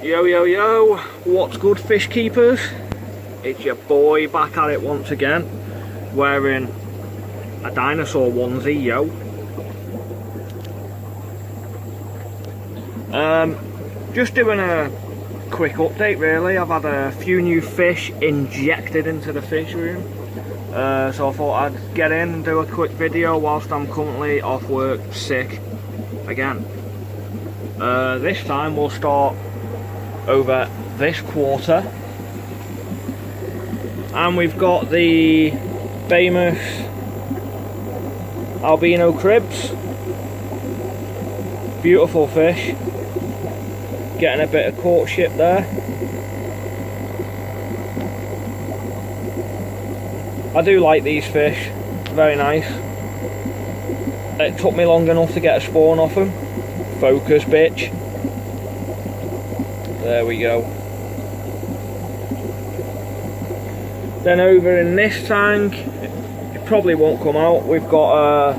Yo yo yo, what's good fish keepers? It's your boy back at it once again, wearing a dinosaur onesie, yo. Just doing a quick update really. I've had a few new fish injected into the fish room, so I thought I'd get in and do a quick video whilst I'm currently off work sick again. This time we'll start over this quarter, and we've got the famous albino cribs. Beautiful fish, getting a bit of courtship there. I do like these fish, very nice. It took me long enough to get a spawn off them. Focus, bitch. There we go. Then over in this tank, it probably won't come out, we've got a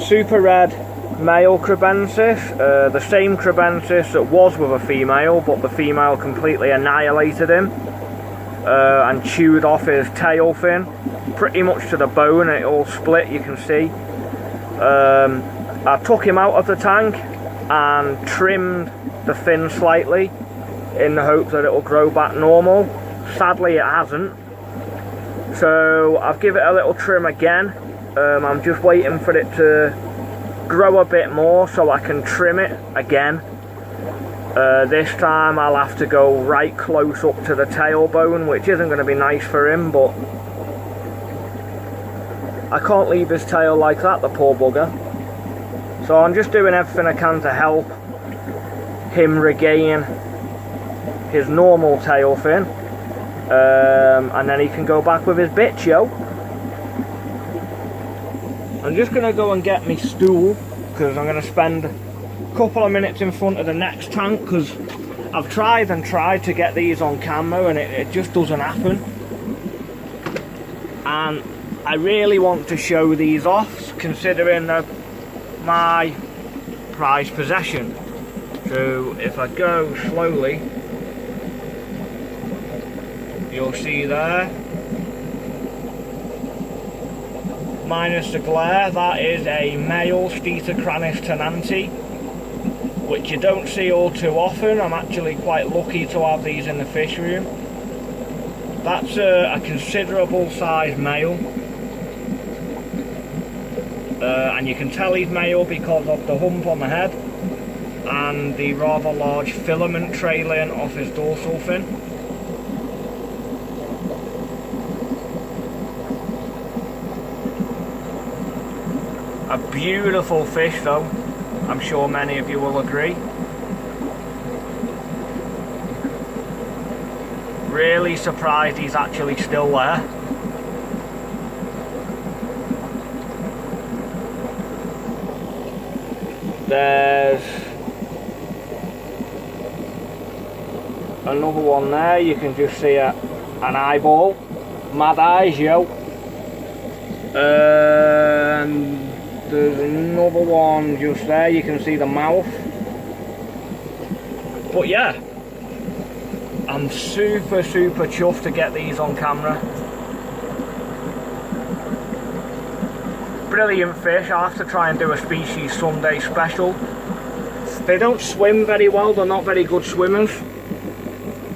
super red male crebensis, the same crebensis that was with a female, but the female completely annihilated him and chewed off his tail fin pretty much to the bone. It all split, you can see. I took him out of the tank and trimmed the fin slightly in the hope that it will grow back normal. Sadly it hasn't, so I've given it a little trim again. I'm just waiting for it to grow a bit more so I can trim it again. This time I'll have to go right close up to the tailbone, which isn't going to be nice for him, but I can't leave his tail like that, the poor bugger. So I'm just doing everything I can to help him regain his normal tail fin, and then he can go back with his bitch, yo. I'm just going to go and get my stool, because I'm going to spend a couple of minutes in front of the next tank, because I've tried and tried to get these on camera and it just doesn't happen. And I really want to show these off, considering they're my prized possession. So if I go slowly, you'll see there, minus the glare, that is a male S.Tinanti, which you don't see all too often. I'm actually quite lucky to have these in the fish room. That's a considerable sized male, and you can tell he's male because of the hump on the head and the rather large filament trailing off his dorsal fin. A beautiful fish though, I'm sure many of you will agree. Really surprised he's actually still there. There's another one there, you can just see an eyeball. Mad eyes, yo. There's another one just there, you can see the mouth. But yeah, I'm super chuffed to get these on camera. Brilliant fish. I'll have to try and do a species Sunday special. They don't swim very well, they're not very good swimmers.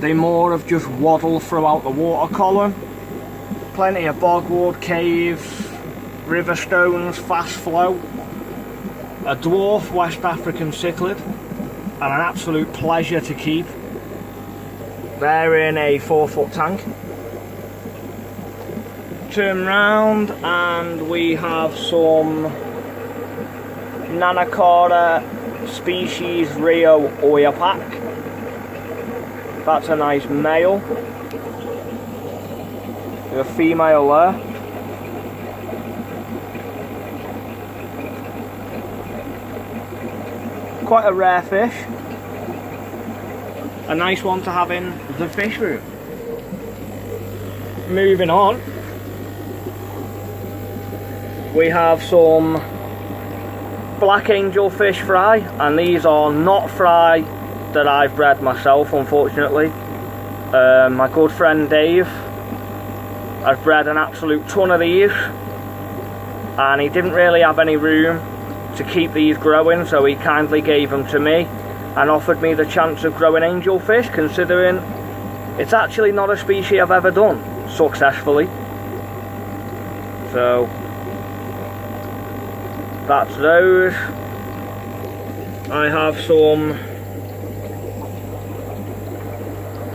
They more of just waddle throughout the water column. Plenty of bogwood, caves, river stones, fast flow. A dwarf West African cichlid, and an absolute pleasure to keep. They're in a 4-foot tank. Turn round and we have some Nanacara species Rio Oyapak. That's a nice male. There's a female there. Quite a rare fish. A nice one to have in the fish room. Moving on, we have some black angel fish fry, and these are not fry that I've bred myself, unfortunately. My good friend Dave has bred an absolute ton of these, and he didn't really have any room to keep these growing, so he kindly gave them to me and offered me the chance of growing angelfish, considering it's actually not a species I've ever done successfully. So that's those. I have some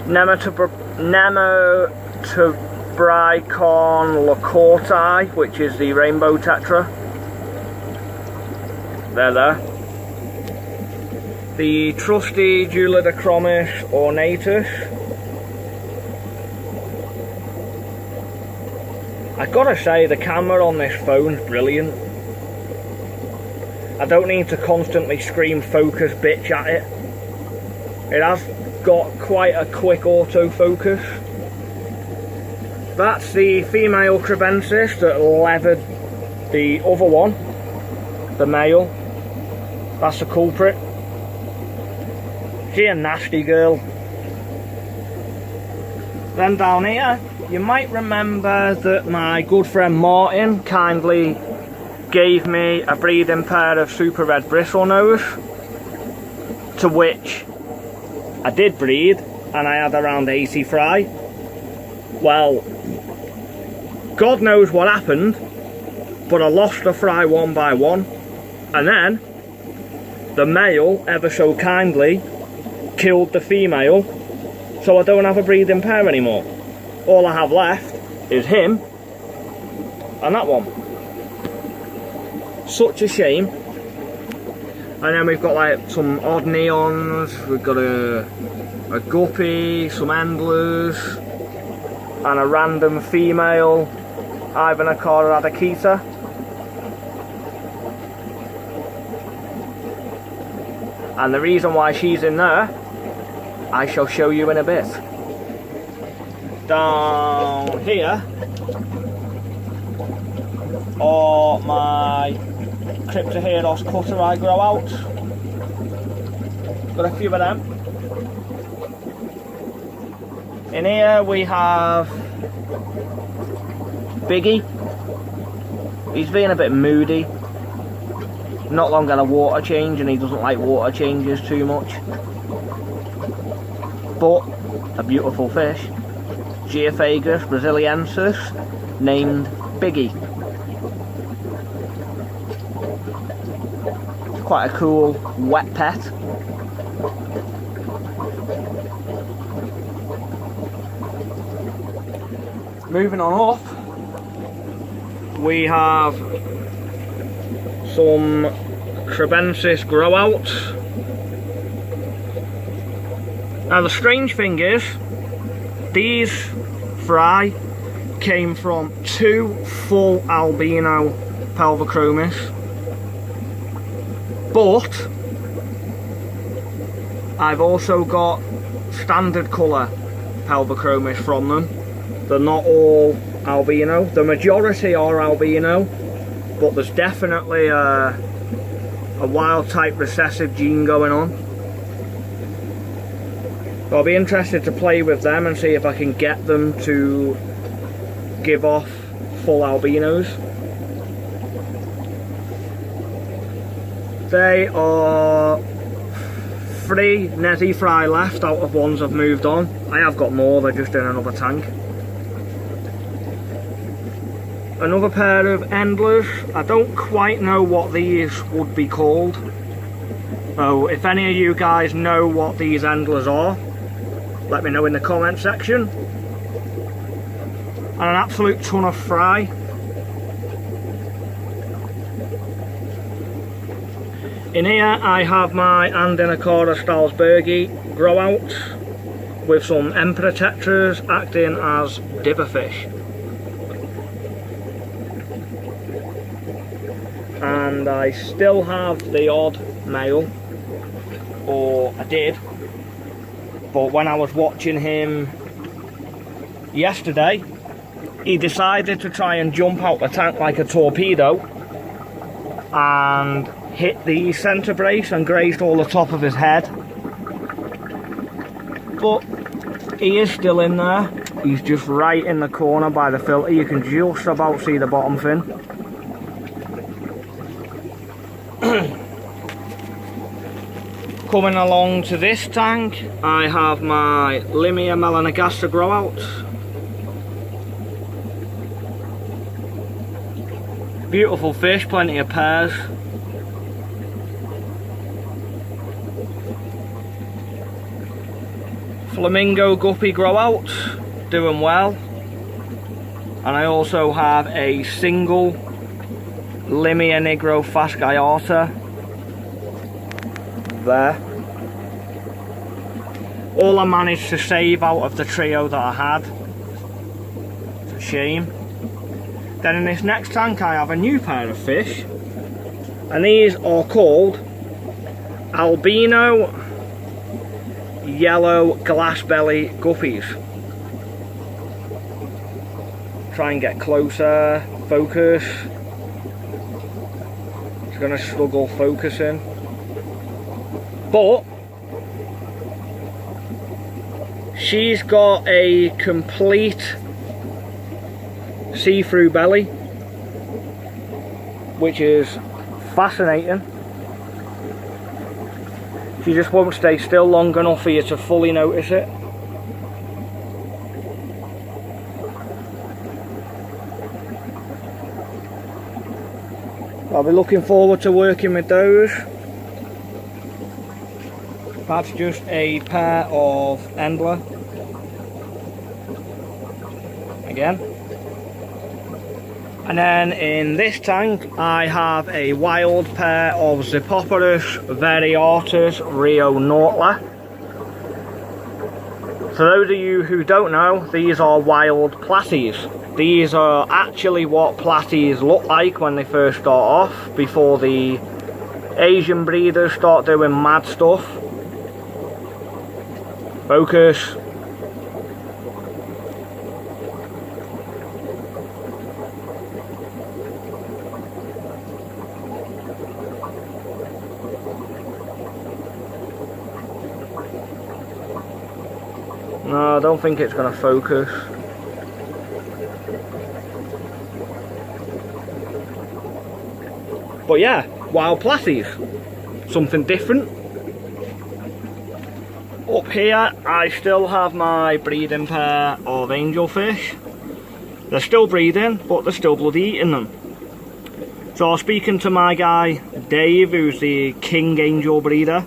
Nematobricon lacorti, which is the rainbow tetra. They're there. The trusty Julidachromis ornatus. I gotta say, the camera on this phone's brilliant. I don't need to constantly scream focus bitch at it. It has got quite a quick autofocus. That's the female crebensis that leathered the other one, the male. That's the culprit. She's a nasty girl. Then down here, you might remember that my good friend Martin kindly gave me a breeding pair of super red bristlenose, to which I did breed, and I had around 80 fry. Well, God knows what happened, but I lost the fry one by one, and then the male ever so kindly killed the female, so I don't have a breeding pair anymore. All I have left is him and that one. Such a shame. And then we've got like some odd neons, we've got a guppy, some endlers, and a random female Ivanacara adakita. And the reason why she's in there, I shall show you in a bit. Down here are my Cryptoheros cutter I grow out. Got a few of them. In here we have Biggie. He's being a bit moody. Not long had a water change, and he doesn't like water changes too much. But a beautiful fish. Geophagus brasiliensis, named Biggie. Quite a cool wet pet. Moving on up, we have some Crebensis grow outs. Now the strange thing is, these fry came from 2 full albino Pelvochromis, but I've also got standard colour Pelvochromis from them. They're not all albino. The majority are albino, but there's definitely a wild type recessive gene going on. So I'll be interested to play with them and see if I can get them to give off full albinos. They are 3 netty fry left out of ones I've moved on. I have got more, they're just in another tank. Another pair of endlers. I don't quite know what these would be called. So if any of you guys know what these endlers are, let me know in the comment section. And an absolute ton of fry. In here I have my Andinacara Stalsbergi grow out with some Emperor Tetras acting as dibberfish. And I still have the odd male, or I did, but when I was watching him yesterday, he decided to try and jump out the tank like a torpedo and hit the centre brace and grazed all the top of his head. but he is still in there. He's just right in the corner by the filter. You can just about see the bottom fin. Coming along to this tank, I have my Limia melanogaster grow out. Beautiful fish, plenty of pairs. Flamingo guppy grow out, doing well. And I also have a single Limia Negro fasciata there. All I managed to save out of the trio that I had. It's a shame. Then in this next tank I have a new pair of fish, and these are called albino yellow glass belly guppies. Try and get closer, focus. It's going to struggle focusing, but she's got a complete see-through belly, which is fascinating. She just won't stay still long enough for you to fully notice it. I'll be looking forward to working with those. That's just a pair of Endler. Again. And then in this tank I have a wild pair of Zippoporus variatus Rio Nortla. For those of you who don't know, these are wild platies. These are actually what platies look like when they first start off, before the Asian breeders start doing mad stuff. Focus. No, I don't think it's going to focus. But yeah, wild platies. Something different. Up here, I still have my breeding pair of angelfish. They're still breeding, but they're still bloody eating them. So I was speaking to my guy, Dave, who's the king angel breeder.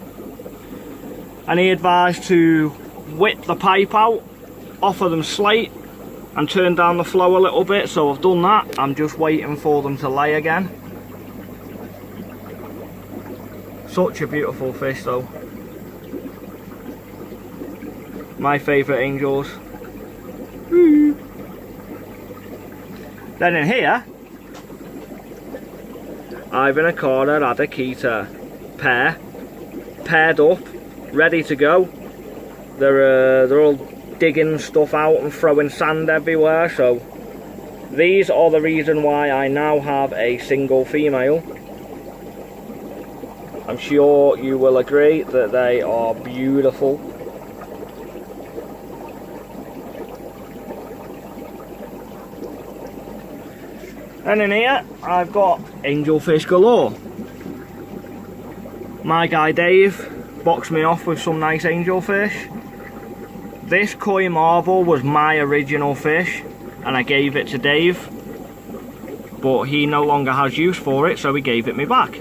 And he advised to whip the pipe out, offer them slate and turn down the flow a little bit, so I've done that. I'm just waiting for them to lay again. Such a beautiful fish though. My favourite angels. Woo. Then in here, Ivan Akara Adakita pair, paired up, ready to go. They're all digging stuff out and throwing sand everywhere, so these are the reason why I now have a single female. I'm sure you will agree that they are beautiful. And in here I've got angelfish galore. My guy Dave boxed me off with some nice angelfish. This koi marble was my original fish and I gave it to Dave, but he no longer has use for it, so he gave it me back.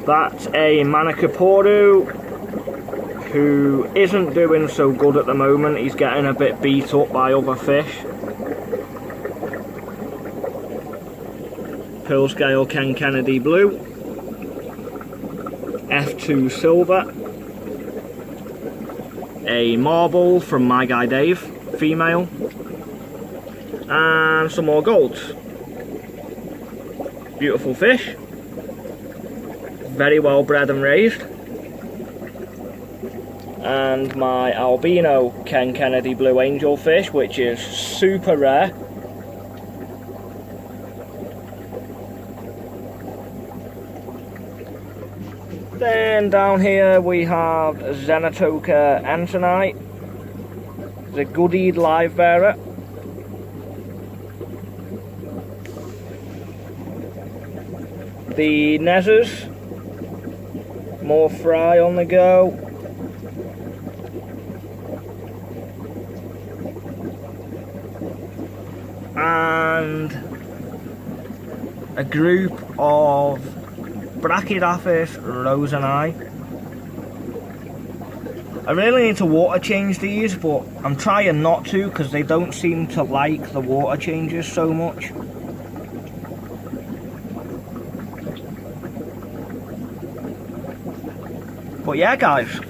That's a Manicaporu who isn't doing so good at the moment. He's getting a bit beat up by other fish. Pearl Scale Ken Kennedy Blue, F2 Silver, a marble from my guy Dave, female, and some more golds. Beautiful fish, very well bred and raised. And my albino Ken Kennedy Blue angelfish, which is super rare. Then down here we have Zenatoka Entonite, the Goodied live bearer. The Nezzers, more fry on the go. And a group of Brachydaphis rosenii. I really need to water change these, but I'm trying not to because they don't seem to like the water changes so much. But yeah, guys,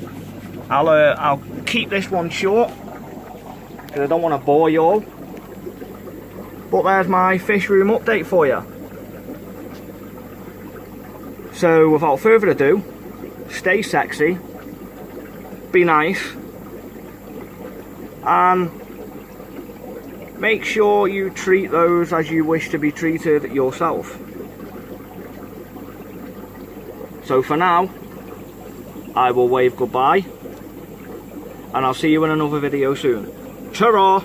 I'll keep this one short because I don't want to bore you all. But there's my fish room update for you. So without further ado, stay sexy, be nice, and make sure you treat those as you wish to be treated yourself. So for now, I will wave goodbye, and I'll see you in another video soon. Ta-ra!